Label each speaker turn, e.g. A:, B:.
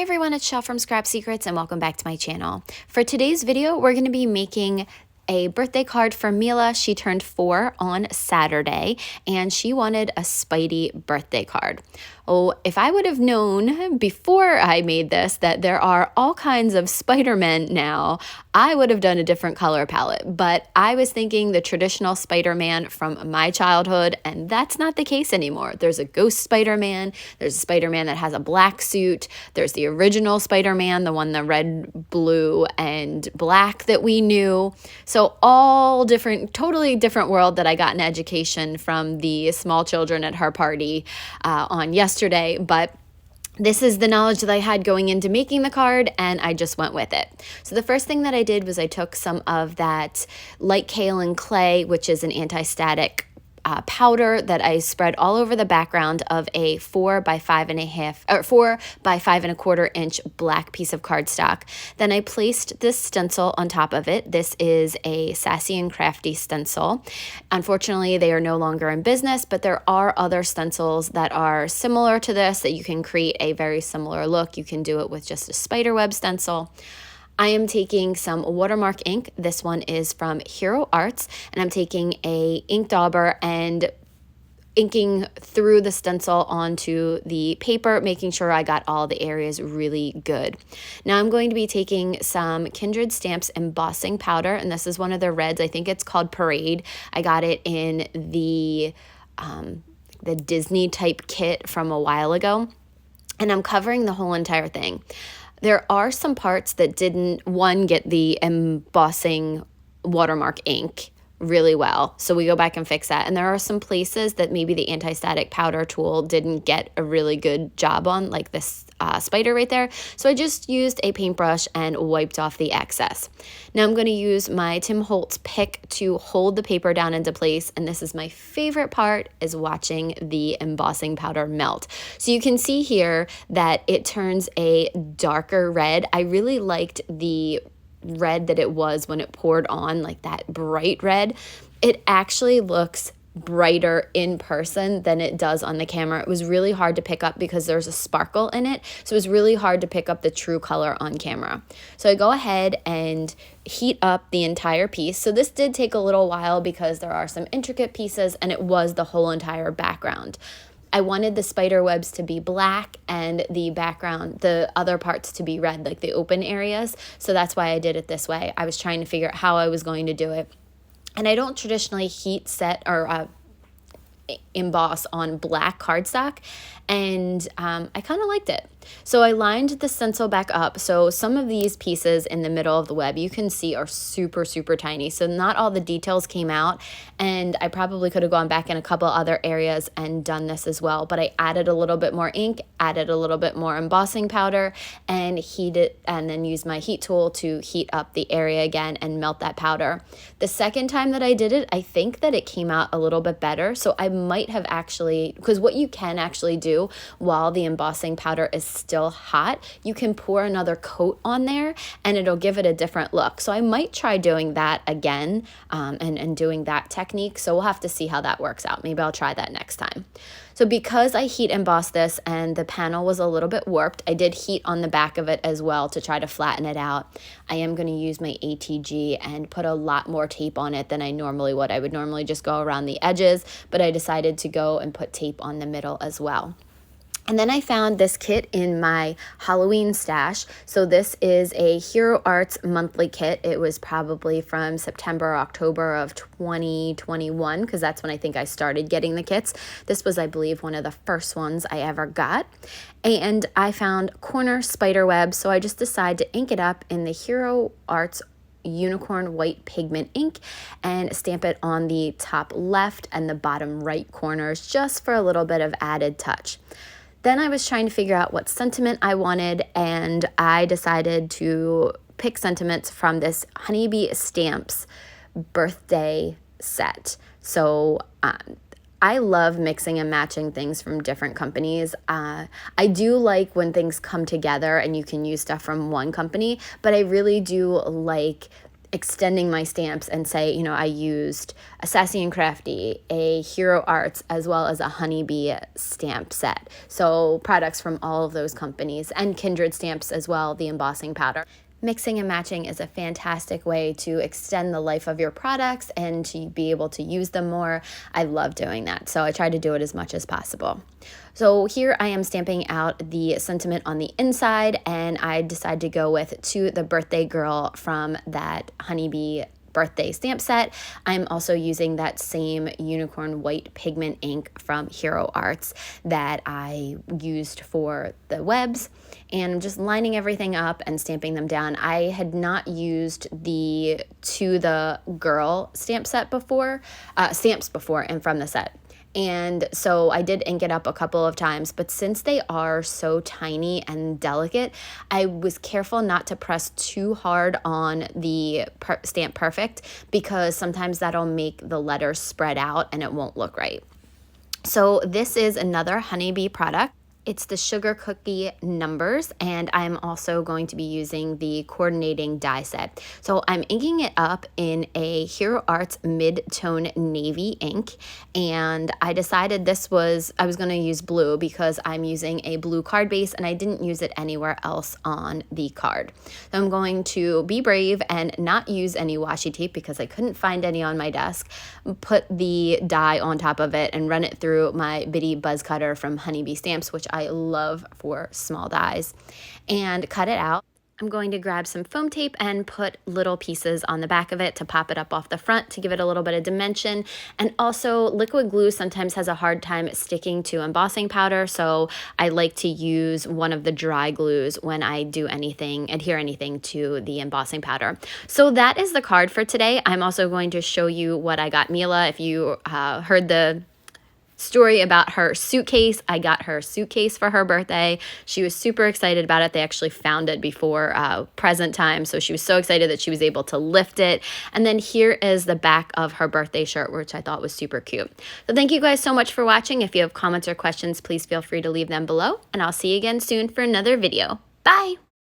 A: everyone, it's Shell from Scrap Secrets and welcome back to my channel. For today's video, we're going to be making a birthday card for Mila. She turned 4 on Saturday and she wanted a Spidey birthday card. Oh, if I would have known before I made this that there are all kinds of Spider-Men now, I would have done a different color palette. But I was thinking the traditional Spider-Man from my childhood, and that's not the case anymore. There's a ghost Spider-Man, there's a Spider-Man that has a black suit, there's the original Spider-Man, the one the red, blue, and black that we knew. So all different, totally different world that I got an education from the small children at her party on yesterday, but this is the knowledge that I had going into making the card, and I just went with it. So the first thing that I did was I took some of that light kaolin clay, which is an anti-static powder that I spread all over the background of a 4 by 5.25 inch black piece of cardstock. Then I placed this stencil on top of it. This is a Sassy and Crafty stencil. Unfortunately, they are no longer in business, but there are other stencils that are similar to this that you can create a very similar look. You can do it with just a spiderweb stencil. I am taking some watermark ink. This one is from Hero Arts, and I'm taking a ink dauber and inking through the stencil onto the paper, making sure I got all the areas really good. Now I'm going to be taking some Kindred Stamps embossing powder, and this is one of the reds. I think it's called Parade. I got it in the Disney type kit from a while ago, and I'm covering the whole entire thing. There are some parts that didn't, get the embossing watermark ink really well. So we go back and fix that. And there are some places that maybe the anti-static powder tool didn't get a really good job on, like this spider right there. So I just used a paintbrush and wiped off the excess. Now I'm going to use my Tim Holtz pick to hold the paper down into place. And this is my favorite part, is watching the embossing powder melt. So you can see here that it turns a darker red. I really liked the red that it was when it poured on, like that bright red. It actually looks brighter in person than it does on the camera. It was really hard to pick up because there's a sparkle in it, so it was really hard to pick up the true color on camera. So I go ahead and heat up the entire piece. So this did take a little while because there are some intricate pieces and it was the whole entire background. I wanted the spider webs to be black and the background, the other parts, to be red, like the open areas. So that's why I did it this way. I was trying to figure out how I was going to do it. And I don't traditionally heat set or emboss on black cardstock, and I kind of liked it. So I lined the stencil back up. So some of these pieces in the middle of the web you can see are super, super tiny. So not all the details came out, and I probably could have gone back in a couple other areas and done this as well. But I added a little bit more ink, added a little bit more embossing powder, and heated, and then used my heat tool to heat up the area again and melt that powder. The second time that I did it, I think that it came out a little bit better. So I might have actually, because what you can actually do while the embossing powder is still hot, you can pour another coat on there and it'll give it a different look. So I might try doing that again and doing that technique. So we'll have to see how that works out. Maybe I'll try that next time. So because I heat embossed this and the panel was a little bit warped, I did heat on the back of it as well to try to flatten it out. I am going to use my ATG and put a lot more tape on it than I normally would. I would normally just go around the edges, but I decided to go and put tape on the middle as well. And then I found this kit in my Halloween stash. So this is a Hero Arts monthly kit. It was probably from September or October of 2021, because that's when I think I started getting the kits. This was, I believe, one of the first ones I ever got. And I found corner spider web, so I just decided to ink it up in the Hero Arts unicorn white pigment ink and stamp it on the top left and the bottom right corners just for a little bit of added touch. Then I was trying to figure out what sentiment I wanted, and I decided to pick sentiments from this Honeybee Stamps birthday set. So I love mixing and matching things from different companies. I do like when things come together and you can use stuff from one company, but I really do like extending my stamps and say, you know, I used a Sassy and Crafty, a Hero Arts, as well as a Honeybee stamp set. So products from all of those companies, and Kindred stamps as well, the embossing powder. Mixing and matching is a fantastic way to extend the life of your products and to be able to use them more. I love doing that, so I try to do it as much as possible. So here I am stamping out the sentiment on the inside, and I decided to go with To the Birthday Girl from that Honeybee birthday stamp set. I'm also using that same unicorn white pigment ink from Hero Arts that I used for the webs, and I'm just lining everything up and stamping them down. I had not used the To the Girl stamps before, and from the set. And so I did ink it up a couple of times, but since they are so tiny and delicate, I was careful not to press too hard on the Stamp Perfect, because sometimes that'll make the letters spread out and it won't look right. So this is another Honeybee product. It's the Sugar Cookie Numbers, and I'm also going to be using the coordinating die set. So I'm inking it up in a Hero Arts mid-tone navy ink, and I decided I was going to use blue because I'm using a blue card base and I didn't use it anywhere else on the card. So I'm going to be brave and not use any washi tape because I couldn't find any on my desk, put the die on top of it and run it through my bitty buzz cutter from Honeybee Stamps, which I love for small dies, and cut it out. I'm going to grab some foam tape and put little pieces on the back of it to pop it up off the front to give it a little bit of dimension. And also, liquid glue sometimes has a hard time sticking to embossing powder, so I like to use one of the dry glues when I do adhere anything to the embossing powder. So that is the card for today. I'm also going to show you what I got Mila. If you heard the story about her suitcase, I got her suitcase for her birthday. She was super excited about it. They actually found it before present time, so she was so excited that she was able to lift it. And then here is the back of her birthday shirt, which I thought was super cute. So thank you guys so much for watching. If you have comments or questions, please feel free to leave them below, and I'll see you again soon for another video. Bye!